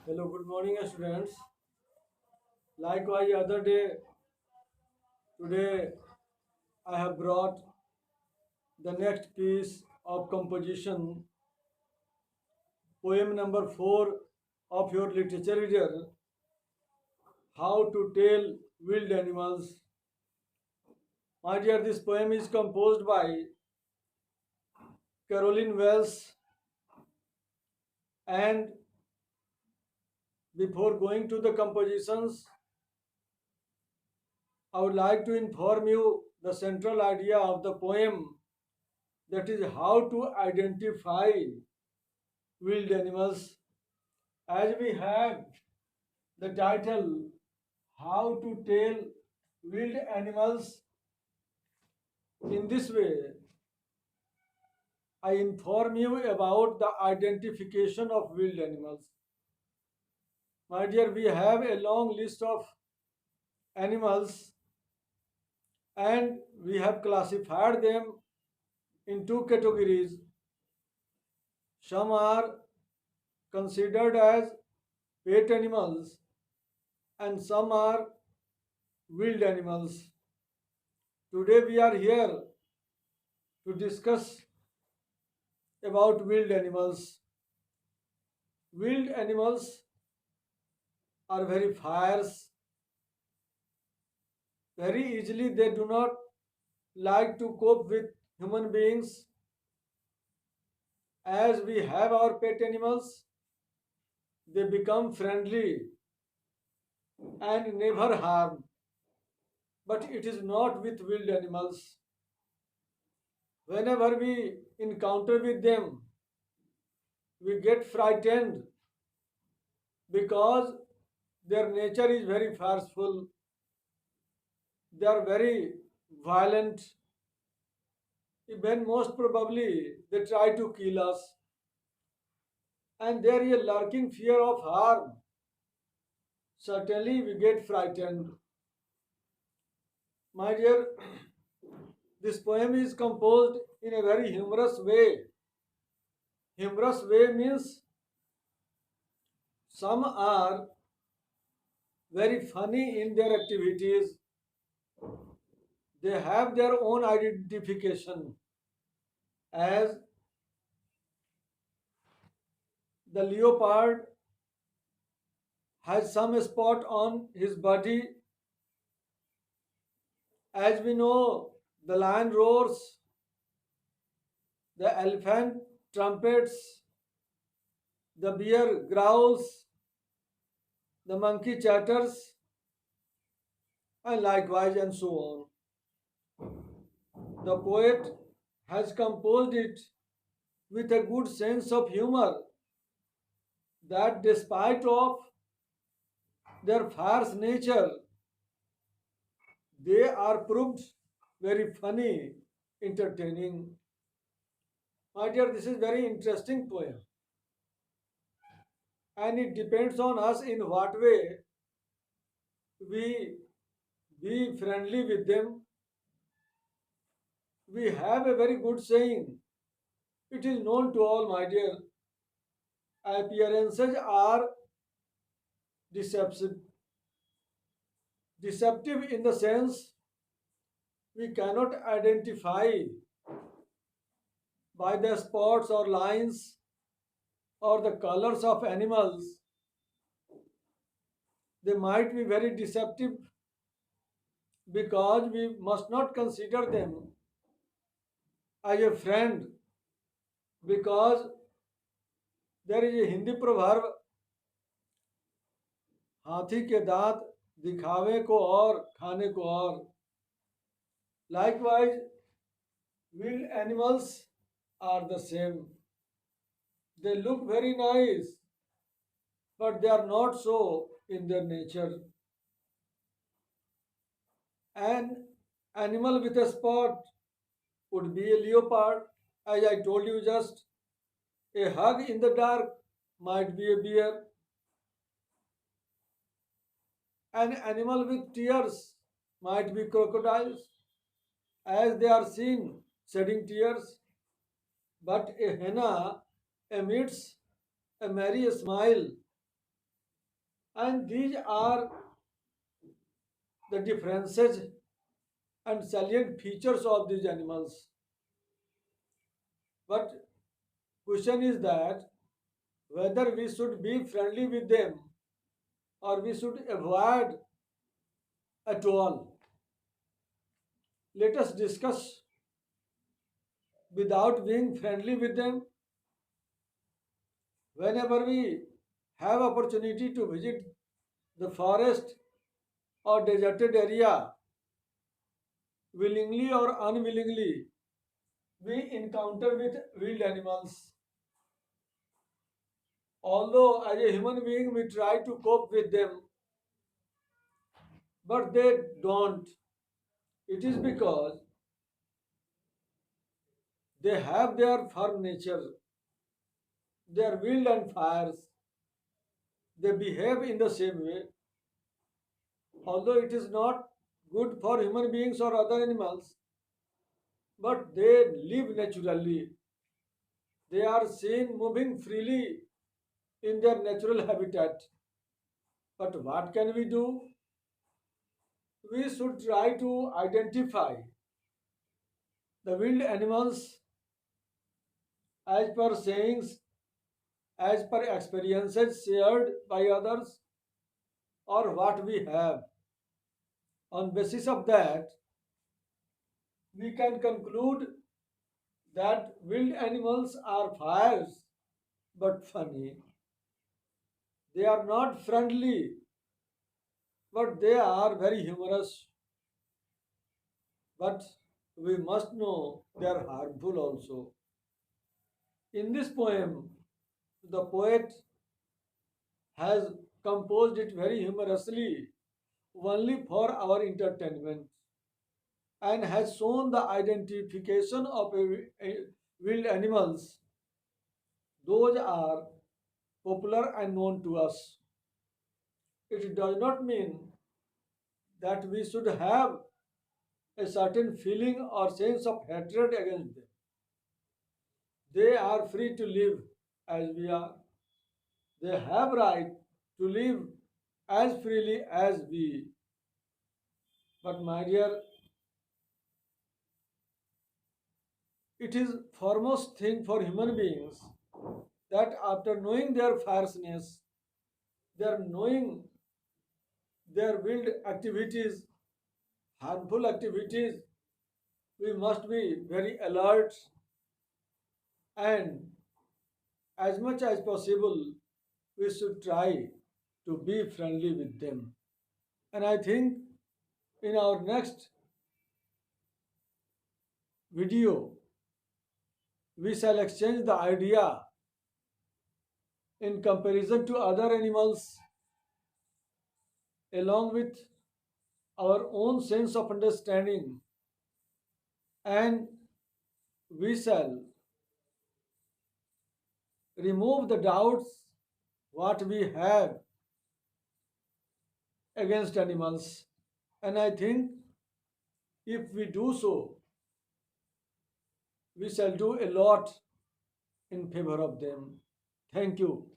Hello, good morning, students. Likewise, other day, today I have brought the next piece of composition, poem number 4 of your literature reader, How to Tell Wild Animals. My dear, this poem is composed by Caroline Wells. And before going to the compositions, I would like to inform you the central idea of the poem, that is how to identify wild animals, as we have the title How to Tell Wild Animals. In this way, I inform you about the identification of wild animals. My dear, we have a long list of animals and we have classified them in two categories. Some are considered as pet animals and some are wild animals. Today we are here to discuss about wild animals. Wild animals are very fierce, very easily they do not like to cope with human beings. As we have our pet animals, they become friendly and never harm. But it is not with wild animals. Whenever we encounter with them, we get frightened because their nature is very forceful. They are very violent. Even most probably they try to kill us. And there is a lurking fear of harm. Certainly we get frightened. My dear, this poem is composed in a very humorous way. Humorous way means some are very funny in their activities. They have their own identification, as the leopard has some spot on his body. As we know, the lion roars, the elephant trumpets, the bear growls, the monkey chatters, and likewise, and so on. The poet has composed it with a good sense of humor, that despite of their fierce nature, they are proved very funny, entertaining. My dear, this is very interesting poem, and it depends on us in what way we be friendly with them. We have a very good saying. It is known to all, my dear. Appearances are deceptive. Deceptive in the sense we cannot identify by the spots or lines or the colors of animals. They might be very deceptive because we must not consider them as a friend, because there is a Hindi proverb, हाथी के दांत दिखावे को और खाने को और. Likewise, wild animals are the same. They look very nice, but they are not so in their nature. An animal with a spot would be a leopard, as I told you just. A hug in the dark might be a bear. An animal with tears might be crocodiles, as they are seen shedding tears. But a henna emits a merry smile And these are the differences and salient features of these animals. But question is that whether we should be friendly with them or we should avoid at all. Let us discuss without being friendly with them. Whenever we have opportunity to visit the forest or deserted area, willingly or unwillingly, we encounter with wild animals. Although as a human being we try to cope with them, but they don't. It is because they have their firm nature, their will and fires. They behave in the same way. Although it is not good for human beings or other animals, but they live naturally. They are seen moving freely in their natural habitat. But what can we do? We should try to identify the wild animals as per sayings, as per experiences shared by others, or what we have. On basis of that, we can conclude that wild animals are fierce but funny. They are not friendly, but they are very humorous. But we must know they are harmful also. In this poem, the poet has composed it very humorously, only for our entertainment, and has shown the identification of wild animals. Those are popular and known to us. It does not mean that we should have a certain feeling or sense of hatred against them. They are free to live as we are. They have right to live as freely as we. But my dear, it is foremost thing for human beings that after knowing their fierceness, their knowing their wild activities, harmful activities, we must be very alert and as much as possible we should try to be friendly with them. And I think in our next video, we shall exchange the idea in comparison to other animals along with our own sense of understanding, and we shall remove the doubts what we have against animals. And I think if we do so, we shall do a lot in favor of them. Thank you.